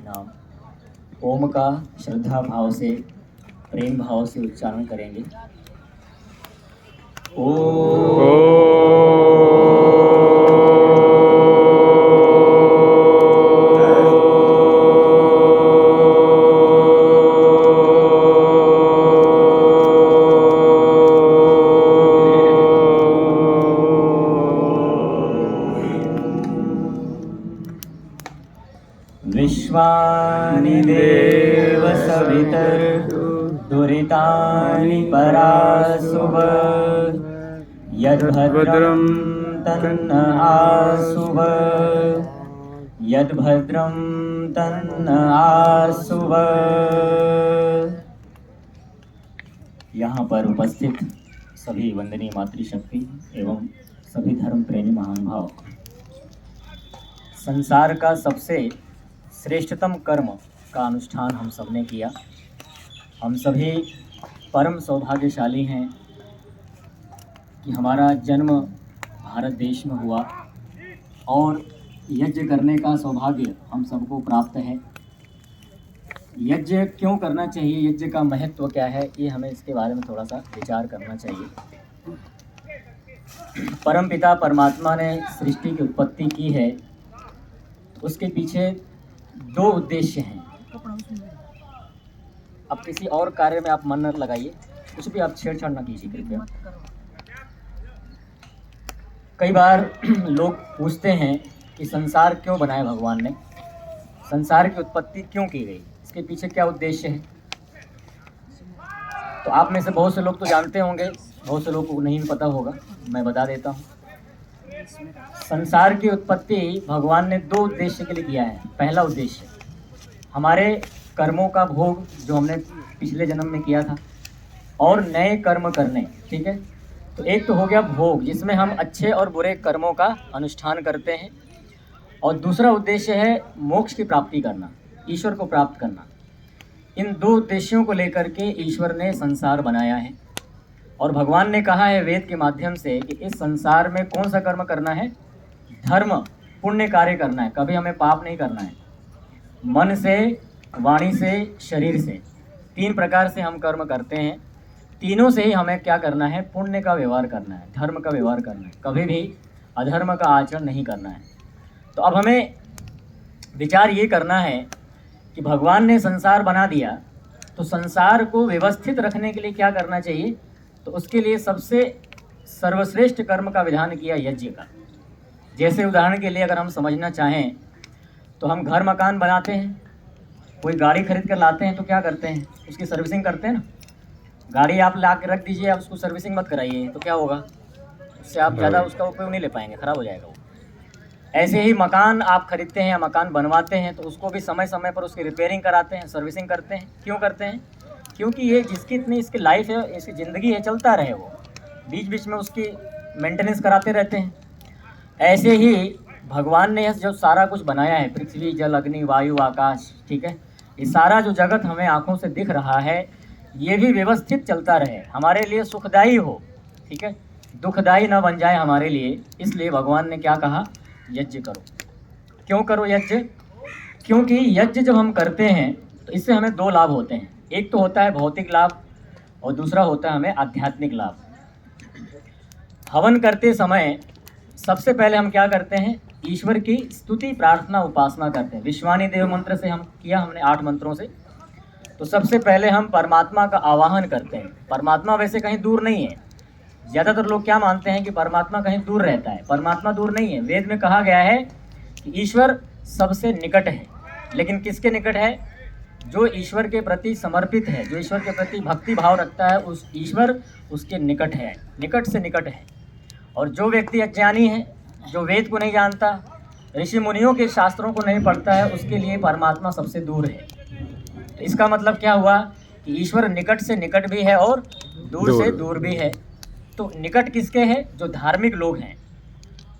नाम। ओम का श्रद्धा भाव से, प्रेम भाव से उच्चारण करेंगे। विश्वानि देव सवितर्दुरितानि परासुव यद्भद्रं तन्न आसुव यद्भद्रं तन्न आसुव। यहाँ पर उपस्थित सभी वंदनीय मातृशक्ति एवं सभी धर्म प्रेमी महानुभाव, संसार का सबसे श्रेष्ठतम कर्म का अनुष्ठान हम सब ने किया। हम सभी परम सौभाग्यशाली हैं कि हमारा जन्म भारत देश में हुआ और यज्ञ करने का सौभाग्य हम सबको प्राप्त है। यज्ञ क्यों करना चाहिए, यज्ञ का महत्व क्या है, ये हमें इसके बारे में थोड़ा सा विचार करना चाहिए। परमपिता परमात्मा ने सृष्टि की उत्पत्ति की है, उसके पीछे दो उद्देश्य हैं। अब किसी और कार्य में आप मन न लगाइए, कुछ भी आप छेड़छाड़ न कीजिए कृपया। कई बार लोग पूछते हैं कि संसार क्यों बनाया भगवान ने, संसार की उत्पत्ति क्यों की गई, इसके पीछे क्या उद्देश्य है। तो आप में से बहुत से लोग तो जानते होंगे, बहुत से लोगों को नहीं पता होगा, मैं बता देता हूँ। संसार की उत्पत्ति भगवान ने दो उद्देश्य के लिए किया है। पहला उद्देश्य हमारे कर्मों का भोग जो हमने पिछले जन्म में किया था और नए कर्म करने, ठीक है। तो एक तो हो गया भोग, जिसमें हम अच्छे और बुरे कर्मों का अनुष्ठान करते हैं, और दूसरा उद्देश्य है मोक्ष की प्राप्ति करना, ईश्वर को प्राप्त करना। इन दो उद्देश्यों को लेकर के ईश्वर ने संसार बनाया है। और भगवान ने कहा है वेद के माध्यम से कि इस संसार में कौन सा कर्म करना है, धर्म पुण्य कार्य करना है, कभी हमें पाप नहीं करना है। मन से, वाणी से, शरीर से, तीन प्रकार से हम कर्म करते हैं। तीनों से ही हमें क्या करना है, पुण्य का व्यवहार करना है, धर्म का व्यवहार करना है, कभी भी अधर्म का आचरण नहीं करना है। तो अब हमें विचार ये करना है कि भगवान ने संसार बना दिया, तो संसार को व्यवस्थित रखने के लिए क्या करना चाहिए। तो उसके लिए सबसे सर्वश्रेष्ठ कर्म का विधान किया यज्ञ का। जैसे उदाहरण के लिए अगर हम समझना चाहें तो हम घर मकान बनाते हैं, कोई गाड़ी खरीद कर लाते हैं तो क्या करते हैं, उसकी सर्विसिंग करते हैं ना। गाड़ी आप ला के रख दीजिए, आप उसको सर्विसिंग मत कराइए तो क्या होगा, उससे आप ज़्यादा उसका उपयोग नहीं ले पाएंगे, ख़राब हो जाएगा वो। ऐसे ही मकान आप खरीदते हैं या मकान बनवाते हैं तो उसको भी समय समय पर उसकी रिपेयरिंग कराते हैं, सर्विसिंग करते हैं। क्यों करते हैं, क्योंकि ये जिसकी इतनी इसकी लाइफ है, इसकी ज़िंदगी है, चलता रहे, वो बीच बीच में उसकी मेंटेनेंस कराते रहते हैं। ऐसे ही भगवान ने जो सारा कुछ बनाया है, पृथ्वी, जल, अग्नि, वायु, आकाश, ठीक है, ये सारा जो जगत हमें आँखों से दिख रहा है, ये भी व्यवस्थित चलता रहे, हमारे लिए सुखदायी हो, ठीक है, दुखदायी न बन जाए हमारे लिए। इसलिए भगवान ने क्या कहा, यज्ञ करो। क्यों करो यज्ञ, क्योंकि यज्ञ जब हम करते हैं तो इससे हमें दो लाभ होते हैं। एक तो होता है भौतिक लाभ और दूसरा होता है हमें आध्यात्मिक लाभ। हवन करते समय सबसे पहले हम क्या करते हैं, ईश्वर की स्तुति, प्रार्थना, उपासना करते हैं। विश्वानि देव मंत्र से हम किया, हमने 8 मंत्रों से। तो सबसे पहले हम परमात्मा का आवाहन करते हैं। परमात्मा वैसे कहीं दूर नहीं है। ज़्यादातर लोग क्या मानते हैं कि परमात्मा कहीं दूर रहता है। परमात्मा दूर नहीं है। वेद में कहा गया है कि ईश्वर सबसे निकट है। लेकिन किसके निकट है, जो ईश्वर के प्रति समर्पित है, जो ईश्वर के प्रति भक्ति भाव रखता है, उस ईश्वर उसके निकट है, निकट से निकट है। और जो व्यक्ति अज्ञानी है, जो वेद को नहीं जानता, ऋषि मुनियों के शास्त्रों को नहीं पढ़ता है, उसके लिए परमात्मा सबसे दूर है। तो इसका मतलब क्या हुआ कि ईश्वर निकट से निकट भी है और दूर से दूर भी है। तो निकट किसके हैं, जो धार्मिक लोग हैं,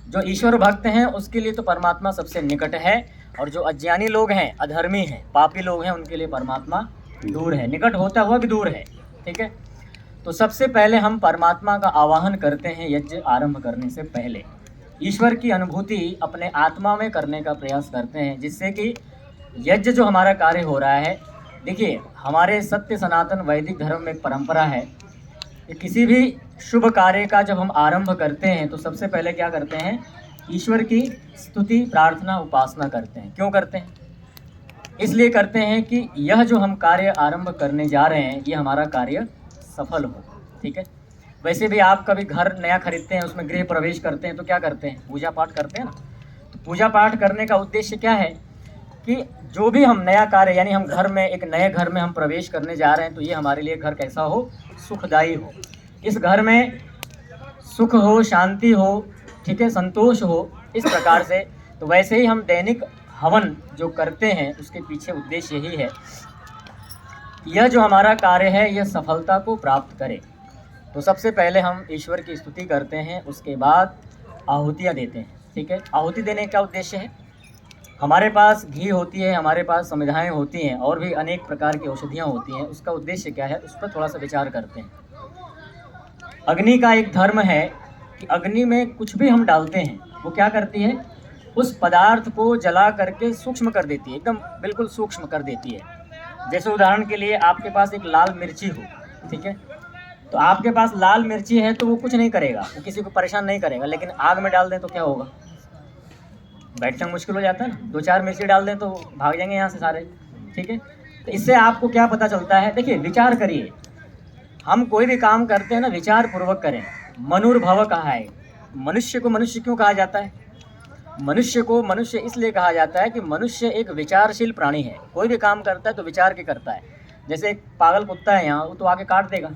जो ईश्वर भक्त हैं, उसके लिए तो परमात्मा सबसे निकट है। और जो अज्ञानी लोग हैं, अधर्मी हैं, पापी लोग हैं, उनके लिए परमात्मा दूर है, निकट होता हुआ भी दूर है, ठीक है। तो सबसे पहले हम परमात्मा का आवाहन करते हैं यज्ञ आरंभ करने से पहले। ईश्वर की अनुभूति अपने आत्मा में करने का प्रयास करते हैं, जिससे कि यज्ञ जो हमारा कार्य हो रहा है, देखिए हमारे सत्य सनातन वैदिक धर्म में एक परंपरा है कि किसी भी शुभ कार्य का जब हम आरंभ करते हैं तो सबसे पहले क्या करते हैं, ईश्वर की स्तुति प्रार्थना उपासना करते हैं। क्यों करते हैं? इसलिए करते हैं कि यह जो हम कार्य आरंभ करने जा रहे हैं ये हमारा कार्य सफल हो। ठीक है, वैसे भी आप कभी घर नया खरीदते हैं, उसमें गृह प्रवेश करते हैं तो क्या करते हैं, पूजा पाठ करते हैं ना। तो पूजा पाठ करने का उद्देश्य क्या है कि जो भी हम नया कार्य, यानी हम घर में एक नए घर में हम प्रवेश करने जा रहे हैं तो ये हमारे लिए घर कैसा हो, सुखदायी हो, इस घर में सुख हो, शांति हो, ठीक है, संतोष हो, इस प्रकार से। तो वैसे ही हम दैनिक हवन जो करते हैं उसके पीछे उद्देश्य यही है, यह जो हमारा कार्य है यह सफलता को प्राप्त करे। तो सबसे पहले हम ईश्वर की स्तुति करते हैं, उसके बाद आहुतियाँ देते हैं। ठीक है, आहुति देने का उद्देश्य है, हमारे पास घी होती है, हमारे पास समिधाएँ होती हैं और भी अनेक प्रकार की औषधियाँ होती हैं, उसका उद्देश्य क्या है उस पर थोड़ा सा विचार करते हैं। अग्नि का एक धर्म है कि अग्नि में कुछ भी हम डालते हैं वो क्या करती है, उस पदार्थ को जला करके सूक्ष्म कर देती है, एकदम बिल्कुल सूक्ष्म कर देती है। जैसे उदाहरण के लिए आपके पास एक लाल मिर्ची हो, ठीक है, तो आपके पास लाल मिर्ची है तो वो कुछ नहीं करेगा, वो किसी को परेशान नहीं करेगा, लेकिन आग में डाल दें तो क्या होगा, बैठना मुश्किल हो जाता है ना। 2-4 मिर्ची डाल दें तो भाग जाएंगे यहाँ से सारे। ठीक है, तो इससे आपको क्या पता चलता है, देखिए विचार करिए, हम कोई भी काम करते हैं ना विचार पूर्वक करें। मनुर्भव कहा है, मनुष्य को मनुष्य क्यों कहा जाता है, मनुष्य को मनुष्य इसलिए कहा जाता है कि मनुष्य एक विचारशील प्राणी है, कोई भी काम करता है तो विचार के करता है। जैसे एक पागल कुत्ता है यहाँ, वो तो आके काट देगा,